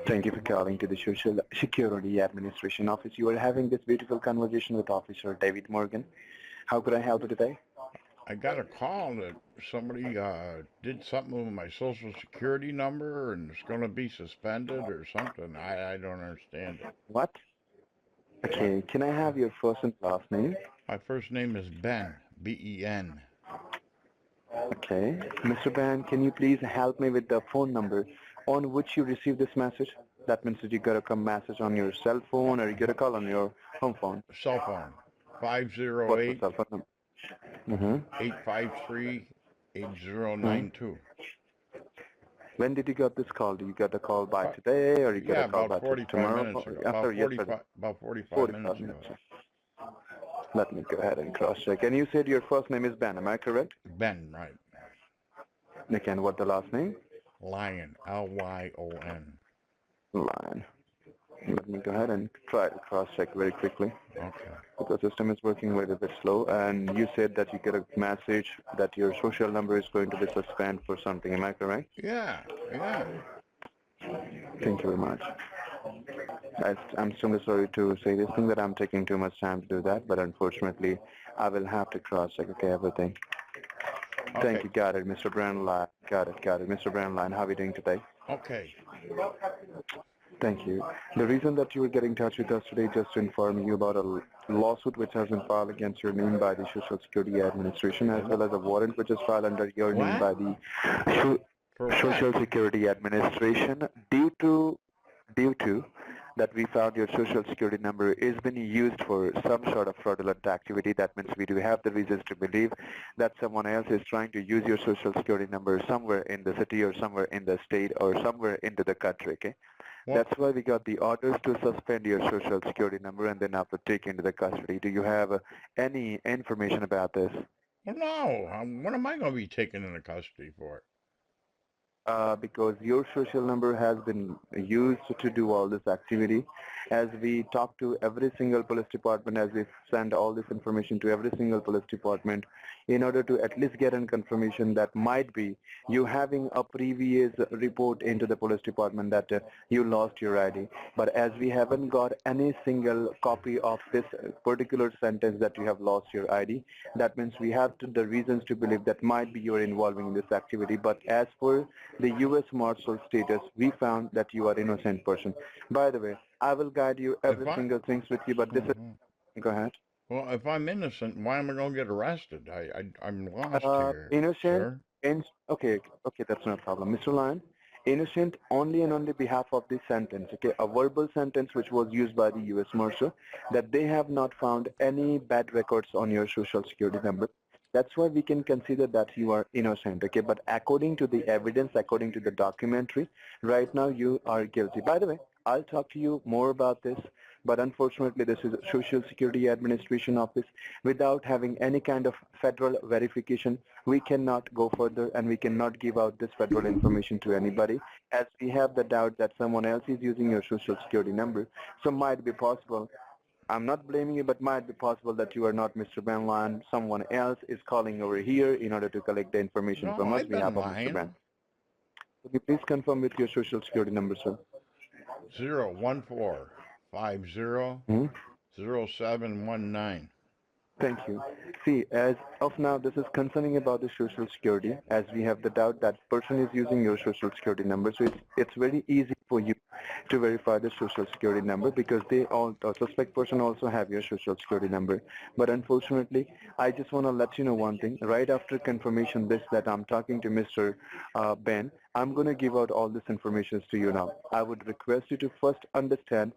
Thank you for calling to the Social Security Administration office. You are having this beautiful conversation with Officer David Morgan. How could I help you today? I got a call that somebody did something with my social security number and it's going to be suspended or something. I don't understand it. What? Okay, can I have your first and last name? My first name is Ben, Ben. Okay. Mr. Ban, can you please help me with the phone number on which you received this message? That means that you got a message on your cell phone or you got a call on your home phone. Cell phone What's the 508 cell phone number? Mm-hmm. 853 Mm-hmm. 8092. When did you get this call? Did you get a call by About, today or you get a yeah, call about by 45 tomorrow minutes or ago. after yesterday? About 45 45 minutes minutes. ago. Let me go ahead and cross-check. And you said your first name is Ben, am I correct? Ben, right. Nick, and what the last name? Lion, Lyon. Lion. Let me go ahead and try to cross-check very quickly. Okay. The system is working a little bit slow, and you said that you get a message that your social number is going to be suspended for something. Am I correct? Yeah, yeah. Thank you very much. I'm extremely sorry to say this thing that I'm taking too much time to do that, but unfortunately, I will have to cross-check, okay, everything. Thank Okay, you. Got it, Mr. Brownline. Got it. Mr. Brownline, how are you doing today? okay. Thank you. The reason that you were getting in touch with us today just to inform you about a lawsuit which has been filed against your name by the Social Security Administration as well as a warrant which is filed under your name What? by the Sho- For what? Social Security Administration due to that we found your social security number is being used for some sort of fraudulent activity. That means we do have the reasons to believe that someone else is trying to use your social security number somewhere in the city or somewhere in the state or somewhere into the country, okay? Well, That's why we got the orders to suspend your social security number and then after take into the custody. Do you have any information about this? well, no. What am I going to be taken into custody for? Because your social number has been used to do all this activity. As we talk to every single police department, as we send all this information to every single police department, in order to at least get a confirmation that might be you having a previous report into the police department that you lost your ID. But as we haven't got any single copy of this particular sentence that you have lost your ID, that means we have the reasons to believe that might be you're involving in this activity. But as for the U.S. Marshal status, we found that you are innocent person. By the way, I will guide you If every I, single things with you, but this is, Mhm. go ahead. Well, if I'm innocent, why am I going to get arrested? I'm lost here, Innocent, sir. okay, that's no problem. Mr. Lyon, innocent only and on the behalf of the sentence, okay, a verbal sentence which was used by the U.S. Marshal that they have not found any bad records on your social security number. That's why we can consider that you are innocent, okay, but according to the evidence, according to the documentary, right now you are guilty. By the way, I'll talk to you more about this, but unfortunately this is a Social Security Administration office. Without having any kind of federal verification, we cannot go further and we cannot give out this federal information to anybody as we have the doubt that someone else is using your social security number. So might be possible, I'm not blaming you, but might be possible that you are not Mr. Ben Lyon. Someone else is calling over here in order to collect the information No, from us I've been behalf of Mr. Ben. lying. Could you please confirm with your social security number, sir? 01450 Hmm? 0719. Thank you. See, as of now, this is concerning about the Social Security, as we have the doubt that person is using your Social Security number. So it's very easy for you to verify the Social Security number because they all, the suspect person also have your Social Security number. But unfortunately, I just want to let you know one thing. Right after confirmation this that I'm talking to Mr. Ben, I'm going to give out all this information to you now. I would request you to first understand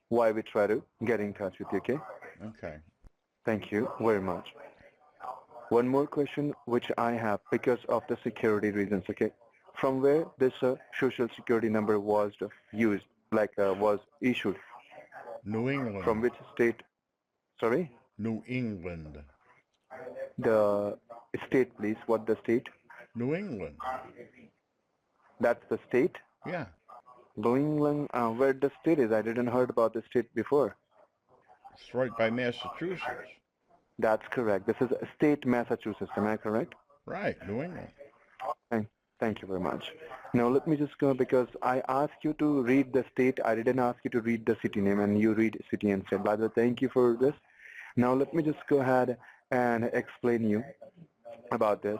why we try to get in touch with you, okay? Okay. Thank you very much. One more question which I have because of the security reasons, okay? From where this social security number was used, like was issued? New From England. which state? Sorry? New England. The state, please. What the state? New England. That's the state? Yeah. New England, where the state is? I didn't heard about the state before. It's right by Massachusetts. That's correct. This is state Massachusetts, am I correct? Right, New England. Thank, Thank you very much. Now let me just go because I asked you to read the state. I didn't ask you to read the city name and you read city and state. By the way, thank you for this. Now let me just go ahead and explain you about this.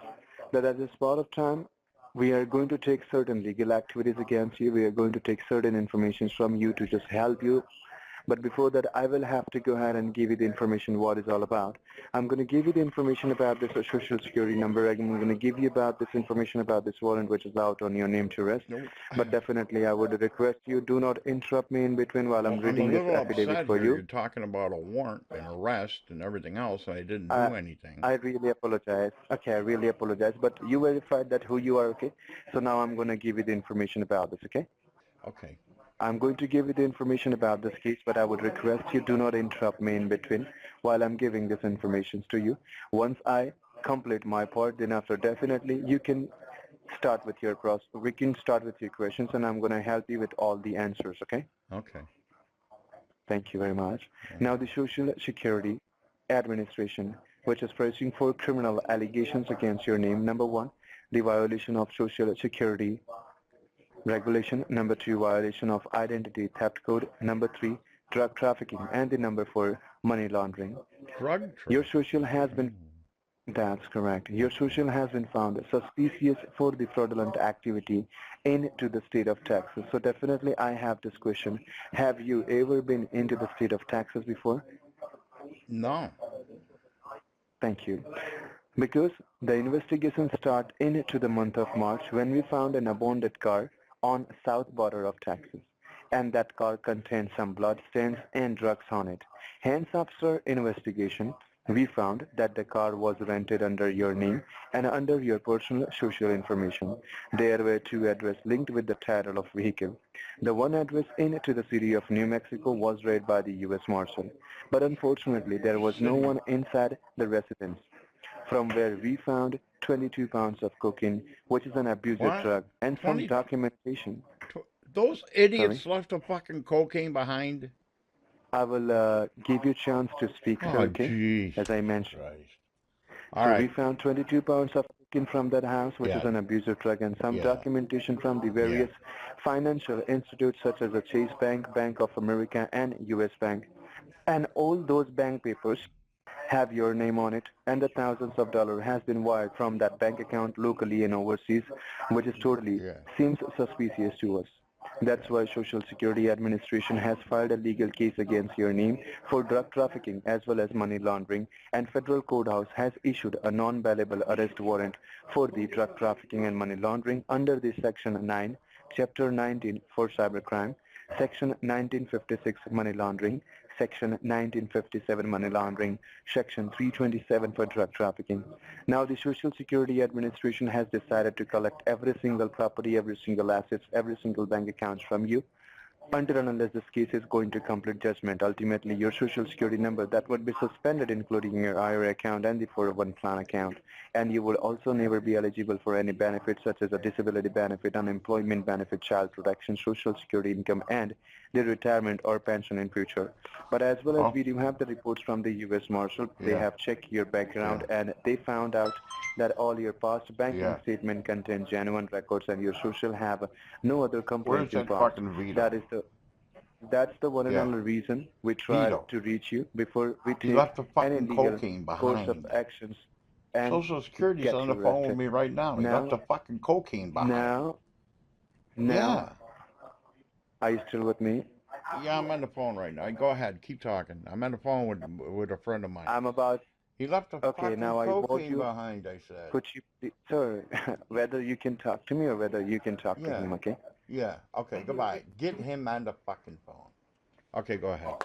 That at this part of time, we are going to take certain legal activities against you. We are going to take certain information from you to just help you. But before that, I will have to go ahead and give you the information what it's all about. I'm going to give you the information about this social security number. I'm going to give you about this information about this warrant which is out on your name to rest. Nope. But definitely I would request you do not interrupt me in between while I'm Well, I'm a reading this little affidavit upset for here. You're you. talking about a warrant and arrest and everything else, and I didn't I, do anything. I really apologize. Okay, I really apologize. But you verified that who you are, okay? So now I'm going to give you the information about this, okay? Okay. I'm going to give you the information about this case, but I would request you do not interrupt me in between while I'm giving this information to you. Once I complete my part, then after definitely you can start with your process. We can start with your questions, and I'm going to help you with all the answers, okay? Okay. Thank you very much. Yeah. Now, the Social Security Administration, which is pressing for criminal allegations against your name, number one, the violation of Social Security regulation, number two, violation of identity theft code, number three, drug trafficking, and the number four, money laundering. Drug Your trafficking. social has been, that's correct, your social has been found suspicious for the fraudulent activity into the state of Texas. So definitely I have this question. Have you ever been into the state of Texas before? No. Thank you. Because the investigation started into the month of March when we found an abandoned car on south border of Texas, and that car contained some blood stains and drugs on it. Hence, after investigation, we found that the car was rented under your name and under your personal social information. There were two addresses linked with the title of vehicle. The one address into the city of New Mexico was read by the U.S. Marshal, but unfortunately there was no City. one inside the residence from where we found 22 pounds of cocaine, which is an abusive What? drug, and some 20? documentation. Those Sorry, idiots left the fucking cocaine behind? I will give you a chance to speak, sir, Oh, okay? As I Jesus mentioned. Christ. All So we right. found 22 pounds of cocaine from that house, which is Yeah. an abusive drug, and some Yeah. documentation from the Yeah. various financial institutes such as the Chase Bank, Bank of America, and U.S. Bank. And all those bank papers have your name on it, and the thousands of dollars has been wired from that bank account locally and overseas, which is totally Yeah. seems suspicious to us. That's Yeah. why Social Security Administration has filed a legal case against your name for drug trafficking as well as money laundering, and Federal Courthouse has issued a non-bailable arrest warrant for the drug trafficking and money laundering under the Section 9, Chapter 19 for cybercrime, Section 1956 money laundering, Section 1957 money laundering, Section 327 for drug trafficking. Now the Social Security Administration has decided to collect every single property, every single assets, every single bank account from you until and unless this case is going to complete judgment. Ultimately, your social security number that would be suspended, including your IRA account and the 401 plan account, and you will also never be eligible for any benefits such as a disability benefit, unemployment benefit, child protection, social security income, and the retirement or pension in future. But as well as Oh, we do have the reports from the U.S. Marshal, they yeah. have checked your Yeah. background and they found out that all your past banking Yeah. statement contain genuine records and your social have no other Where's complaints in that past. fucking That Vito? is the one and Yeah. only reason we tried Vito. to reach you before we He take left the any fucking legal cocaine course of behind. actions and Social Security's get on you the phone with arrested. me right now. He left Now, the fucking cocaine behind. now, now, Yeah. are you still with me? Yeah, I'm on the phone right now. Go ahead, keep talking. I'm on the phone with a friend of mine. I'm about, He left the okay, fucking now I want cocaine you, behind, I said. could you, sir, whether you can talk to me or whether you can talk to Yeah. him, okay? Yeah. Okay, goodbye. Get him on the fucking phone. Okay, go ahead.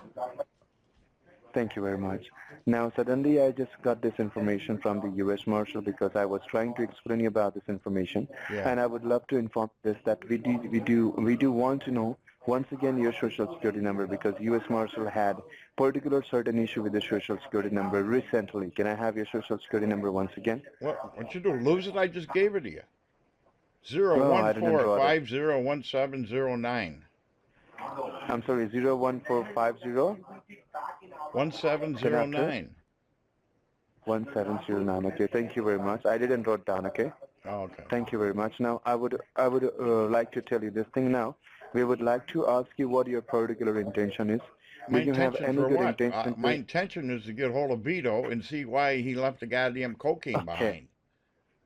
Thank you very much. Now, suddenly I just got this information from the U.S. Marshal because I was trying to explain you about this information, Yeah. and I would love to inform this that we do want to know once again your social security number because U.S. Marshal had particular certain issue with the social security number recently. Can I have your social security number once again? What you do? Lose it? I just gave it to you. Zero Oh, one I didn't four write it. five zero 1709. I'm sorry, 01450. Then after 1709. 1709. Okay, thank you very much. I didn't write down. Okay. Oh, okay. Thank you very much. Now, I would like to tell you this thing now. We would like to ask you what your particular intention is. Do My you have intention any for good what? intention My to? intention is to get hold of Vito and see why he left the goddamn cocaine Okay, behind.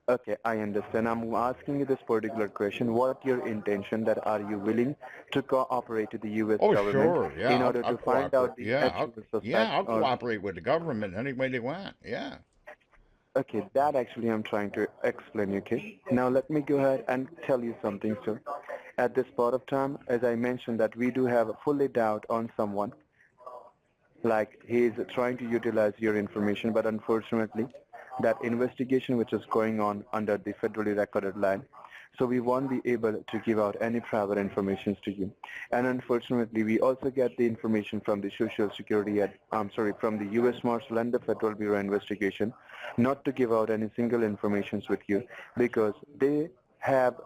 okay, I understand. I'm asking you this particular question. What your intention that are you willing to cooperate with the U.S. Oh, government sure. Yeah, in order I'll to find cooperate. out the actual Yeah, suspect I'll or cooperate with the government any way they want. Yeah. okay, that actually I'm trying to explain, okay? Now let me go ahead and tell you something, sir. At this part of time, as I mentioned that we do have a fully doubt on someone, like he is trying to utilize your information, but unfortunately, that investigation which is going on under the federally recorded line, so we won't be able to give out any private information to you. And unfortunately, we also get the information from the Social Security, from the U.S. Marshal and the Federal Bureau investigation, not to give out any single informations with you because they have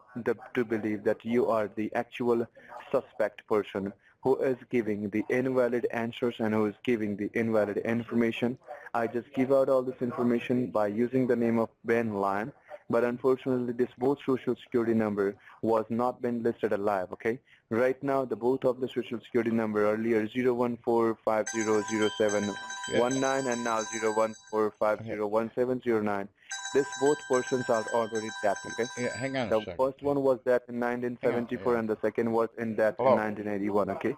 to believe that you are the actual suspect person who is giving the invalid answers and who is giving the invalid information. I just give out all this information by using the name of Ben Lyon, but unfortunately this both social security number was not been listed alive, okay? Right now the both of the social security number earlier 014500719 Yeah. and now Okay. 014501709. This both persons are already dead, okay? Yeah. Hang on a The second. first one was dead in Hang on. 1974 Yeah. and the second was in death in Hello, 1981, okay?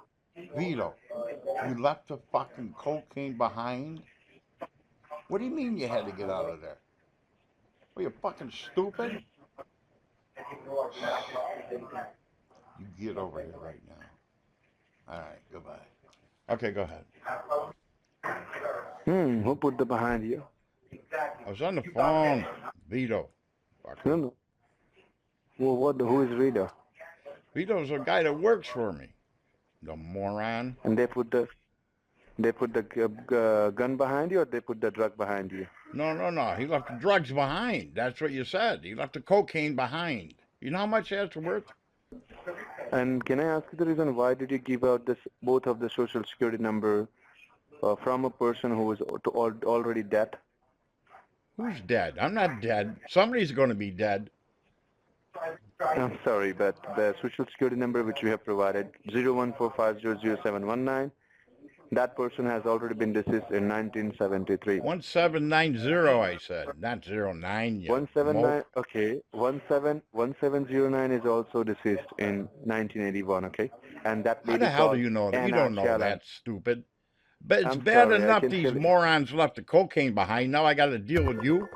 Vito. You left the fucking cocaine behind? What do you mean you had to get out of there? Are you fucking stupid? You get over here right now. All right. Goodbye. Okay. Go ahead. Who put the behind you? I was on the phone. Vito. No, Fucker. no. Who is reader? Vito's a guy that works for me. The moron. And they put the gun behind you or they put the drug behind you? No, no, no. He left the drugs behind. That's what you said. He left the cocaine behind. You know how much that's worth? And can I ask you the reason why did you give out this both of the social security number from a person who was already dead? Who's dead? I'm not dead. Somebody's going to be dead. I'm sorry, but the social security number which we have provided 014500719, that person has already been deceased in 1973. 1790, I said. Not 09, you 179, mope. okay, 1709 is also deceased in 1981, okay? And that How lady the hell do called you know that? You Anna don't know Challan. that, stupid. But it's I'm bad sorry, I enough can these tell. morons left the cocaine behind. Now I got to deal with you.